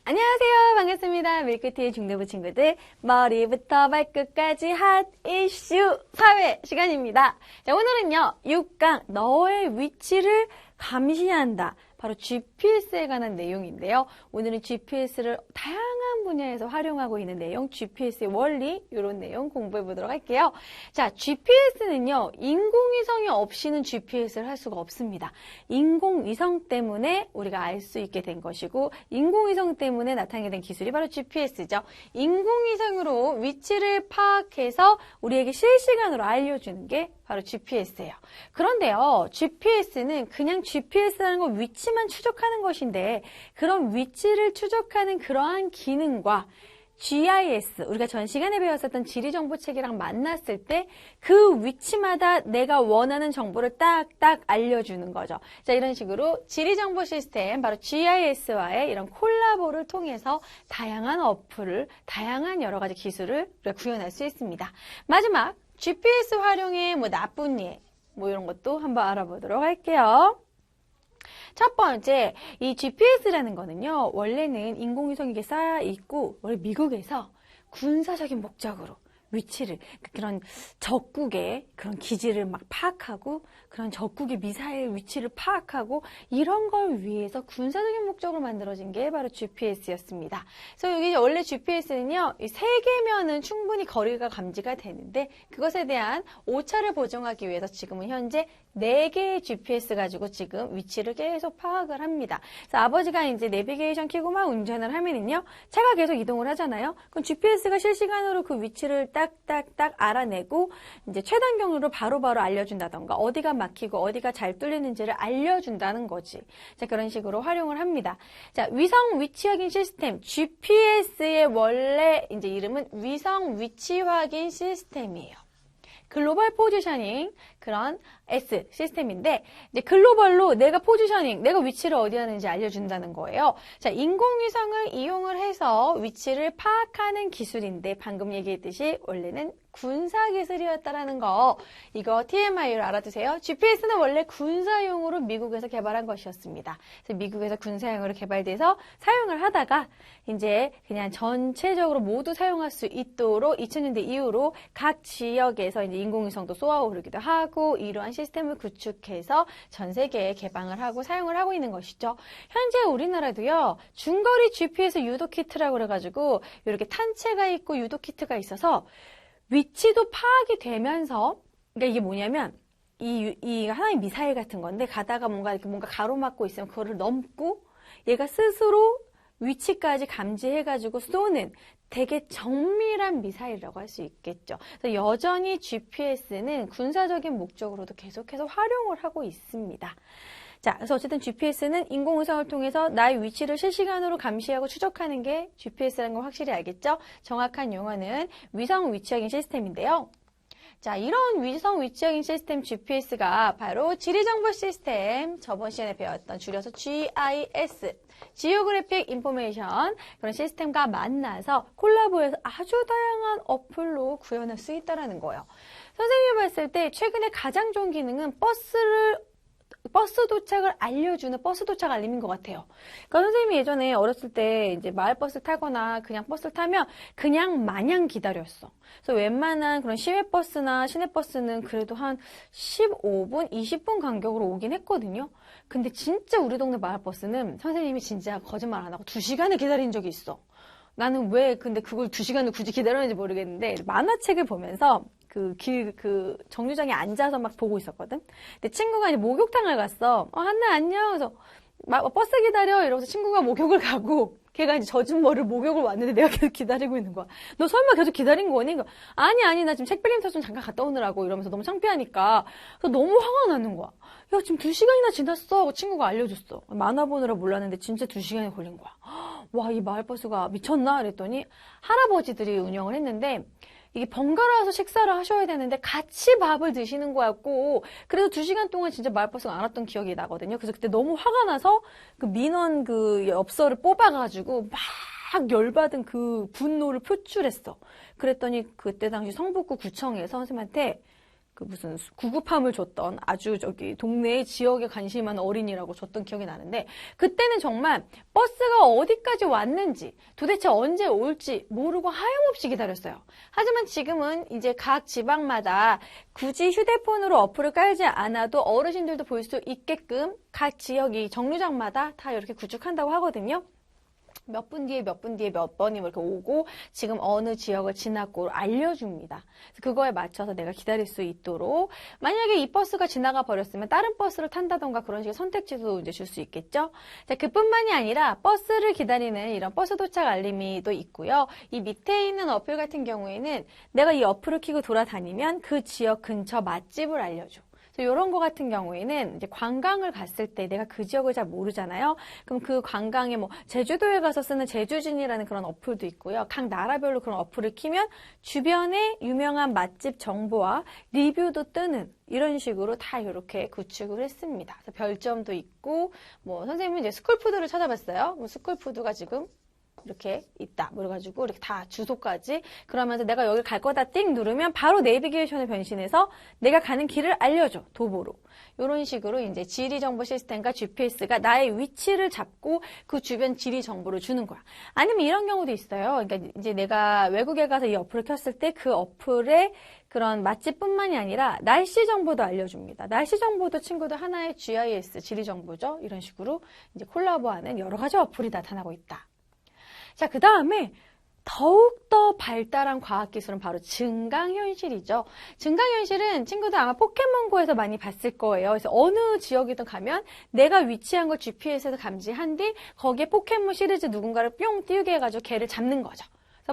안녕하세요. 반갑습니다. 밀크티의 중대부 친구들. 머리부터 발끝까지 핫 이슈 사회 시간입니다. 자, 오늘은요. 6강 너의 위치를 감시한다. 바로 GPS에 관한 내용인데요. 오늘은 GPS를 다양한 분야에서 활용하고 있는 내용, GPS의 원리, 이런 내용 공부해 보도록 할게요. 자, GPS는요, 인공위성이 없이는 GPS를 할 수가 없습니다. 인공위성 때문에 우리가 알 수 있게 된 것이고, 인공위성 때문에 나타나게 된 기술이 바로 GPS죠. 인공위성으로 위치를 파악해서 우리에게 실시간으로 알려주는 게 바로 GPS예요. 그런데요, GPS는 그냥 GPS라는 건 위치만 추적하는 것인데, 그런 위치를 추적하는 그러한 기능과 GIS, 우리가 전 시간에 배웠었던 지리정보책이랑 만났을 때 그 위치마다 내가 원하는 정보를 딱딱 알려주는 거죠. 자, 이런 식으로 지리정보 시스템, 바로 GIS와의 이런 콜라보를 통해서 다양한 어플을, 다양한 여러 가지 기술을 우리가 구현할 수 있습니다. 마지막, GPS 활용의 나쁜 예, 이런 것도 한번 알아보도록 할게요. 첫 번째, 이 GPS라는 거는요, 원래는 인공위성에게 쌓여 있고, 원래 미국에서 군사적인 목적으로 위치를, 그런 적국의 그런 기지를 막 파악하고, 그런 적국의 미사일 위치를 파악하고, 이런 걸 위해서 군사적인 목적으로 만들어진 게 바로 GPS였습니다. 그래서 여기 원래 GPS는요, 이 3개면은 충분히 거리가 감지가 되는데, 그것에 대한 오차를 보정하기 위해서 지금은 현재 4개의 GPS 가지고 지금 위치를 계속 파악을 합니다. 그래서 아버지가 이제 내비게이션 켜고만 운전을 하면은요, 차가 계속 이동을 하잖아요. 그럼 GPS가 실시간으로 그 위치를 딱딱딱 알아내고, 이제 최단 경로를 바로바로 알려준다던가, 어디가 막히고 어디가 잘 뚫리는지를 알려준다는 거지. 자, 그런 식으로 활용을 합니다. 자, 위성 위치 확인 시스템, GPS의 원래 이제 이름은 위성 위치 확인 시스템이에요. 글로벌 포지셔닝, 그런 S 시스템인데, 이제 글로벌로 내가 포지셔닝, 내가 위치를 어디 하는지 알려준다는 거예요. 자, 인공위성을 이용을 해서 위치를 파악하는 기술인데, 방금 얘기했듯이 원래는 군사기술이었다라는 거, 이거 TMI로 알아두세요. GPS는 원래 군사용으로 미국에서 개발한 것이었습니다. 그래서 미국에서 군사용으로 개발돼서 사용을 하다가, 이제 그냥 전체적으로 모두 사용할 수 있도록 2000년대 이후로 각 지역에서 이제 인공위성도 쏘아오르기도 하고, 이러한 시스템을 구축해서 전 세계에 개방을 하고 사용을 하고 있는 것이죠. 현재 우리나라도요, 중거리 GPS 유도 키트라고 그래가지고 이렇게 탄체가 있고 유도 키트가 있어서 위치도 파악이 되면서, 그러니까 이게 뭐냐면 이 하나의 미사일 같은 건데, 가다가 뭔가 가로막고 있으면 그거를 넘고 얘가 스스로 위치까지 감지해가지고 쏘는 되게 정밀한 미사일이라고 할 수 있겠죠. 그래서 여전히 GPS는 군사적인 목적으로도 계속해서 활용을 하고 있습니다. 자, 그래서 어쨌든 GPS는 인공위성을 통해서 나의 위치를 실시간으로 감시하고 추적하는 게 GPS라는 걸 확실히 알겠죠? 정확한 용어는 위성 위치 확인 시스템인데요. 자, 이런 위성 위치 확인 시스템 GPS가 바로 지리정보 시스템, 저번 시간에 배웠던 줄여서 GIS, 지오그래픽 인포메이션, 그런 시스템과 만나서 콜라보해서 아주 다양한 어플로 구현할 수 있다는 거예요. 선생님이 봤을 때 최근에 가장 좋은 기능은 버스 도착을 알려주는 버스 도착 알림인 것 같아요. 그러니까 선생님이 예전에 어렸을 때 이제 마을버스 타거나 그냥 버스를 타면 그냥 마냥 기다렸어. 그래서 웬만한 그런 시외버스나 시내버스는 그래도 한 15분, 20분 간격으로 오긴 했거든요. 근데 진짜 우리 동네 마을버스는 선생님이 진짜 거짓말 안 하고 2시간을 기다린 적이 있어. 나는 왜 근데 그걸 2시간을 굳이 기다렸는지 모르겠는데, 만화책을 보면서 그 정류장에 앉아서 막 보고 있었거든? 근데 친구가 이제 목욕탕을 갔어. 한나 안녕. 그래서 버스 기다려. 이러면서 친구가 목욕을 가고, 걔가 이제 젖은 머리를 목욕을 왔는데 내가 계속 기다리고 있는 거야. 너 설마 계속 기다린 거니? 아니, 나 지금 책빌림터 좀 잠깐 갔다 오느라고. 이러면서 너무 창피하니까. 그래서 너무 화가 나는 거야. 야, 지금 2시간이나 지났어. 친구가 알려줬어. 만화 보느라 몰랐는데 진짜 2시간이 걸린 거야. 와, 이 마을버스가 미쳤나? 그랬더니 할아버지들이 운영을 했는데, 이게 번갈아서 식사를 하셔야 되는데 같이 밥을 드시는 거였고, 그래서 2시간 동안 진짜 마을버스가 안 왔던 기억이 나거든요. 그래서 그때 너무 화가 나서 그 민원 그 엽서를 뽑아가지고 막 열받은 그 분노를 표출했어. 그랬더니 그때 당시 성북구 구청에서 선생님한테 그 무슨 구급함을 줬던 아주 저기 동네 지역에 관심이 많은 어린이라고 줬던 기억이 나는데 그때는 정말 버스가 어디까지 왔는지 도대체 언제 올지 모르고 하염없이 기다렸어요. 하지만 지금은 이제 각 지방마다 굳이 휴대폰으로 어플을 깔지 않아도 어르신들도 볼 수 있게끔 각 지역이 정류장마다 다 이렇게 구축한다고 하거든요. 몇 분 뒤에 몇 분 뒤에 몇 번이 이렇게 오고 지금 어느 지역을 지났고 알려줍니다. 그거에 맞춰서 내가 기다릴 수 있도록 만약에 이 버스가 지나가 버렸으면 다른 버스를 탄다던가 그런 식의 선택지도 이제 줄 수 있겠죠. 자, 그뿐만이 아니라 버스를 기다리는 이런 버스 도착 알림이 또 있고요. 이 밑에 있는 어플 같은 경우에는 내가 이 어플을 켜고 돌아다니면 그 지역 근처 맛집을 알려줘. 이런 거 같은 경우에는 이제 관광을 갔을 때 내가 그 지역을 잘 모르잖아요. 그럼 그 관광에 뭐 제주도에 가서 쓰는 제주진이라는 그런 어플도 있고요. 각 나라별로 그런 어플을 키면 주변에 유명한 맛집 정보와 리뷰도 뜨는 이런 식으로 다 이렇게 구축을 했습니다. 그래서 별점도 있고 뭐 선생님은 이제 스쿨푸드를 찾아봤어요. 뭐 스쿨푸드가 지금 이렇게 있다. 그래가지고 이렇게 다 주소까지 그러면서 내가 여기 갈 거다 띵 누르면 바로 내비게이션을 변신해서 내가 가는 길을 알려줘. 도보로. 이런 식으로 이제 지리 정보 시스템과 GPS가 나의 위치를 잡고 그 주변 지리 정보를 주는 거야. 아니면 이런 경우도 있어요. 그러니까 이제 내가 외국에 가서 이 어플을 켰을 때 그 어플에 그런 맛집뿐만이 아니라 날씨 정보도 알려줍니다. 날씨 정보도 친구들 하나의 GIS 지리 정보죠. 이런 식으로 이제 콜라보하는 여러 가지 어플이 나타나고 있다. 자, 그 다음에 더욱더 발달한 과학기술은 바로 증강현실이죠. 증강현실은 친구들 아마 포켓몬고에서 많이 봤을 거예요. 그래서 어느 지역이든 가면 내가 위치한 걸 GPS에서 감지한 뒤 거기에 포켓몬 시리즈 누군가를 뿅 띄우게 해가지고 걔를 잡는 거죠.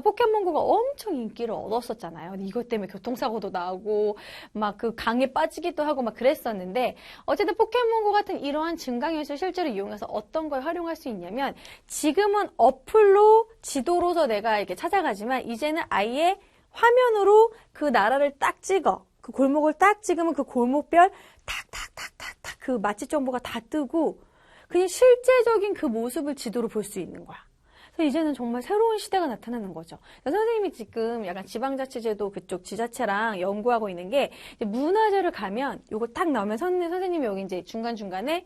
포켓몬고가 엄청 인기를 얻었었잖아요. 근데 이것 때문에 교통사고도 나고 막 그 강에 빠지기도 하고 막 그랬었는데 어쨌든 포켓몬고 같은 이러한 증강현실 실제로 이용해서 어떤 걸 활용할 수 있냐면 지금은 어플로 지도로서 내가 이렇게 찾아가지만 이제는 아예 화면으로 그 나라를 딱 찍어. 그 골목을 딱 찍으면 그 골목별 탁탁탁탁탁 그 맛집 정보가 다 뜨고 그냥 실제적인 그 모습을 지도로 볼 수 있는 거야. 그래서 이제는 정말 새로운 시대가 나타나는 거죠. 선생님이 지금 약간 지방자치제도 그쪽 지자체랑 연구하고 있는 게 문화재를 가면 이거 딱 나오면 선생님이 여기 이제 중간중간에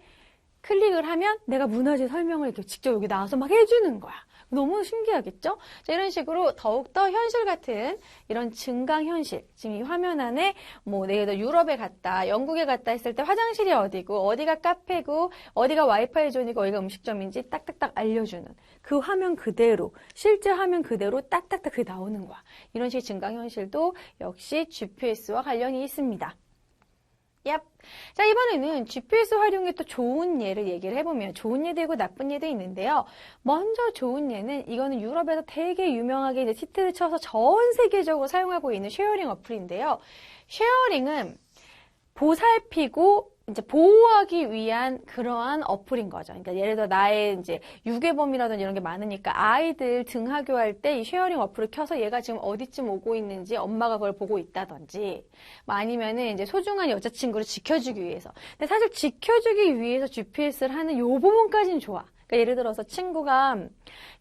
클릭을 하면 내가 문화재 설명을 이렇게 직접 여기 나와서 막 해주는 거야. 너무 신기하겠죠? 자, 이런 식으로 더욱더 현실 같은 이런 증강현실. 지금 이 화면 안에 뭐 내가 유럽에 갔다, 영국에 갔다 했을 때 화장실이 어디고, 어디가 카페고, 어디가 와이파이 존이고, 어디가 음식점인지 딱딱딱 알려주는 그 화면 그대로, 실제 화면 그대로 딱딱딱 그게 나오는 거야. 이런 식의 증강현실도 역시 GPS와 관련이 있습니다. 얍. 자, 이번에는 GPS 활용의 또 좋은 예를 얘기를 해보면 좋은 예도 있고 나쁜 예도 있는데요. 먼저 좋은 예는 이거는 유럽에서 되게 유명하게 이제 히트를 쳐서 전 세계적으로 사용하고 있는 쉐어링 어플인데요. 쉐어링은 보살피고 이제 보호하기 위한 그러한 어플인 거죠. 그러니까 예를 들어 나의 이제 유괴범이라든지 이런 게 많으니까 아이들 등하교할 때 이 쉐어링 어플을 켜서 얘가 지금 어디쯤 오고 있는지 엄마가 그걸 보고 있다든지 뭐 아니면은 이제 소중한 여자친구를 지켜주기 위해서. 근데 사실 지켜주기 위해서 GPS를 하는 요 부분까지는 좋아. 그러니까 예를 들어서 친구가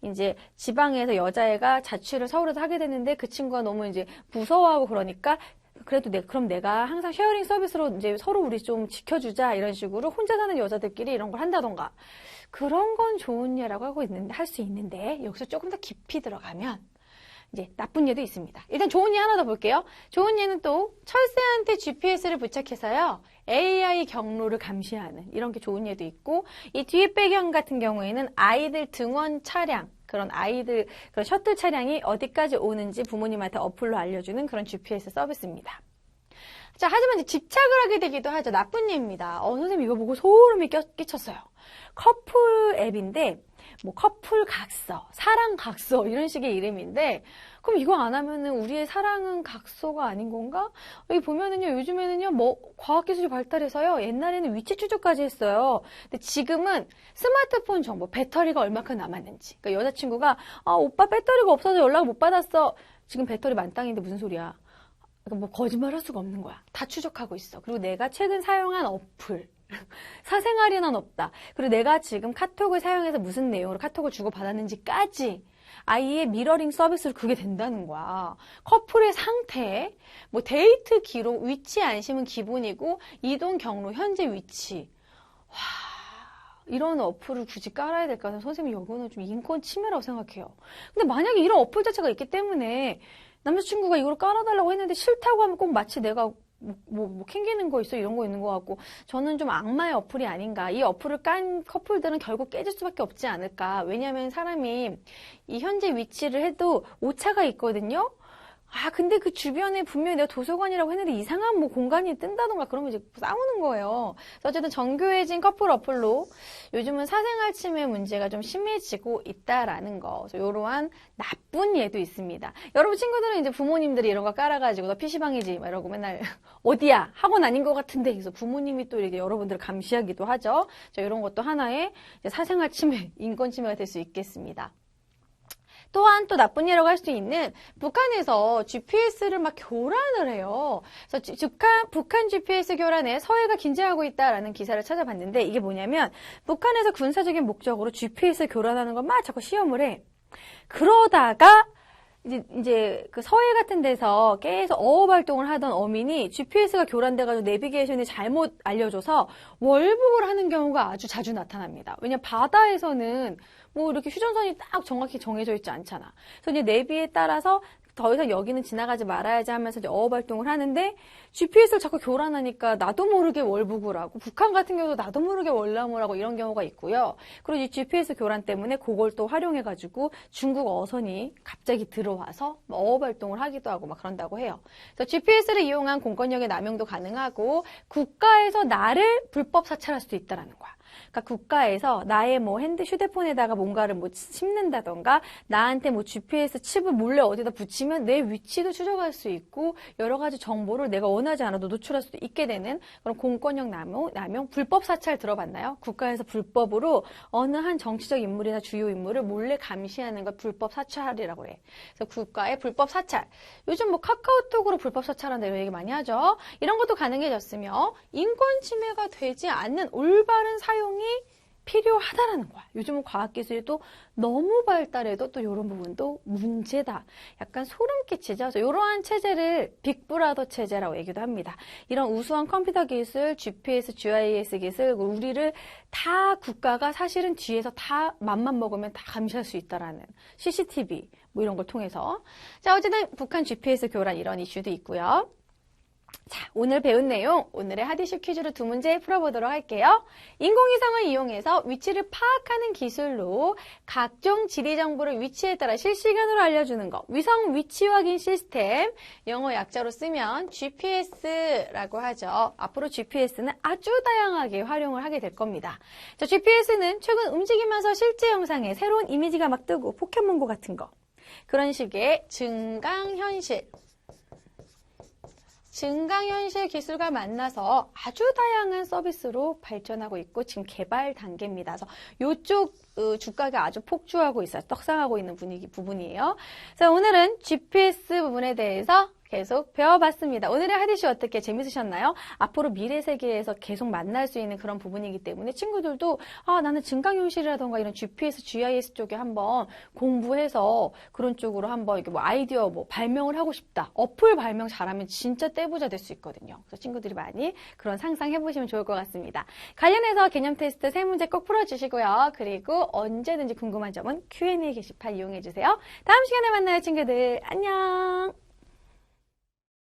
이제 지방에서 여자애가 자취를 서울에서 하게 됐는데 그 친구가 너무 이제 무서워하고 그러니까 그래도 그럼 내가 항상 쉐어링 서비스로 이제 서로 우리 좀 지켜주자 이런 식으로 혼자 사는 여자들끼리 이런 걸 한다던가 그런 건 좋은 예라고 할 수 있는데 여기서 조금 더 깊이 들어가면 이제 나쁜 예도 있습니다. 일단 좋은 예 하나 더 볼게요. 좋은 예는 또 철새한테 GPS를 부착해서요. AI 경로를 감시하는 이런 게 좋은 예도 있고 이 뒤에 배경 같은 경우에는 아이들 등원 차량 그런 아이들 그런 셔틀 차량이 어디까지 오는지 부모님한테 어플로 알려주는 그런 GPS 서비스입니다. 자, 하지만 이제 집착을 하게 되기도 하죠. 나쁜 예입니다. 선생님 이거 보고 소름이 끼쳤어요. 커플 앱인데 뭐 커플 각서, 사랑 각서 이런 식의 이름인데 그럼 이거 안 하면은 우리의 사랑은 각서가 아닌 건가? 여기 보면은요 요즘에는요 뭐 과학기술이 발달해서요 옛날에는 위치 추적까지 했어요. 근데 지금은 스마트폰 정보, 배터리가 얼마큼 남았는지. 그러니까 여자친구가 오빠 배터리가 없어서 연락을 못 받았어. 지금 배터리 만땅인데 무슨 소리야? 그러니까 뭐 거짓말할 수가 없는 거야. 다 추적하고 있어. 그리고 내가 최근 사용한 어플. 사생활에는 없다. 그리고 내가 지금 카톡을 사용해서 무슨 내용으로 카톡을 주고받았는지까지 아이의 미러링 서비스로 그게 된다는 거야. 커플의 상태, 뭐 데이트 기록, 위치 안심은 기본이고 이동 경로, 현재 위치. 와, 이런 어플을 굳이 깔아야 될까? 선생님이 이거는 좀 인권 침해라고 생각해요. 근데 만약에 이런 어플 자체가 있기 때문에 남자친구가 이걸 깔아달라고 했는데 싫다고 하면 꼭 마치 내가 캥기는 거 있어 이런 거 있는 것 같고 저는 좀 악마의 어플이 아닌가. 이 어플을 깐 커플들은 결국 깨질 수밖에 없지 않을까. 왜냐하면 사람이 이 현재 위치를 해도 오차가 있거든요. 아, 근데 그 주변에 분명히 내가 도서관이라고 했는데 이상한 뭐 공간이 뜬다던가 그러면 이제 싸우는 거예요. 그래서 어쨌든 정교해진 커플 어플로 요즘은 사생활 침해 문제가 좀 심해지고 있다라는 거. 그래서 이러한 나쁜 예도 있습니다. 여러분 친구들은 이제 부모님들이 이런 거 깔아가지고 너 PC방이지? 막 이러고 맨날 어디야? 학원 아닌 것 같은데. 그래서 부모님이 또 이렇게 여러분들을 감시하기도 하죠. 자, 이런 것도 하나의 이제 사생활 침해, 인권 침해가 될 수 있겠습니다. 또한 또 나쁜 예라고 할 수 있는 북한에서 GPS를 막 교란을 해요. 그래서 북한 GPS 교란에 서해가 긴장하고 있다라는 기사를 찾아봤는데 이게 뭐냐면 북한에서 군사적인 목적으로 GPS를 교란하는 걸 막 자꾸 시험을 해. 그러다가 이제 그 서해 같은 데서 계속 어업 활동을 하던 어민이 GPS가 교란돼가지고 내비게이션이 잘못 알려줘서 월북을 하는 경우가 아주 자주 나타납니다. 왜냐면 바다에서는 뭐 이렇게 휴전선이 딱 정확히 정해져 있지 않잖아. 그래서 이제 내비에 따라서 더 이상 여기는 지나가지 말아야지 하면서 이제 어업 활동을 하는데 GPS를 자꾸 교란하니까 나도 모르게 월북을 하고 북한 같은 경우도 나도 모르게 월남을 하고 이런 경우가 있고요. 그리고 이 GPS 교란 때문에 그걸 또 활용해가지고 중국 어선이 갑자기 들어와서 어업 활동을 하기도 하고 막 그런다고 해요. 그래서 GPS를 이용한 공권력의 남용도 가능하고 국가에서 나를 불법 사찰할 수도 있다라는 거야. 그러니까 국가에서 나의 뭐 휴대폰에다가 뭔가를 뭐 심는다던가 나한테 뭐 GPS 칩을 몰래 어디다 붙이면 내 위치도 추적할 수 있고 여러 가지 정보를 내가 원하지 않아도 노출할 수도 있게 되는 그런 공권력 남용, 불법 사찰 들어봤나요? 국가에서 불법으로 어느 한 정치적 인물이나 주요 인물을 몰래 감시하는 걸 불법 사찰이라고 해. 그래서 국가의 불법 사찰. 요즘 뭐 카카오톡으로 불법 사찰한다 이런 얘기 많이 하죠. 이런 것도 가능해졌으며 인권 침해가 되지 않는 올바른 사용이 필요하다라는 거야. 요즘은 과학기술이 또 너무 발달해도 또 이런 부분도 문제다. 약간 소름 끼치죠. 그래서 이러한 체제를 빅브라더 체제라고 얘기도 합니다. 이런 우수한 컴퓨터 기술, GPS, GIS 기술, 우리를 다 국가가 사실은 뒤에서 다 맘만 먹으면 다 감시할 수 있다라는 CCTV 뭐 이런 걸 통해서. 자, 어쨌든 북한 GPS 교란 이런 이슈도 있고요. 자, 오늘 배운 내용, 오늘의 하디슈 퀴즈로 두 문제 풀어보도록 할게요. 인공위성을 이용해서 위치를 파악하는 기술로 각종 지리 정보를 위치에 따라 실시간으로 알려주는 거. 위성 위치 확인 시스템, 영어 약자로 쓰면 GPS라고 하죠. 앞으로 GPS는 아주 다양하게 활용을 하게 될 겁니다. 자, GPS는 최근 움직이면서 실제 영상에 새로운 이미지가 막 뜨고 포켓몬고 같은 거. 그런 식의 증강현실 기술과 만나서 아주 다양한 서비스로 발전하고 있고 지금 개발 단계입니다. 그래서 이쪽 주가가 아주 폭주하고 있어요. 떡상하고 있는 부분이에요. 자, 오늘은 GPS 부분에 대해서 계속 배워봤습니다. 오늘의 하디슈 어떻게 재밌으셨나요? 앞으로 미래 세계에서 계속 만날 수 있는 그런 부분이기 때문에 친구들도 나는 증강현실이라던가 이런 GPS, GIS 쪽에 한번 공부해서 그런 쪽으로 한번 이렇게 뭐 아이디어 뭐 발명을 하고 싶다. 어플 발명 잘하면 진짜 떼부자 될 수 있거든요. 그래서 친구들이 많이 그런 상상해보시면 좋을 것 같습니다. 관련해서 개념 테스트 3문제 꼭 풀어주시고요. 그리고 언제든지 궁금한 점은 Q&A 게시판 이용해주세요. 다음 시간에 만나요, 친구들. 안녕!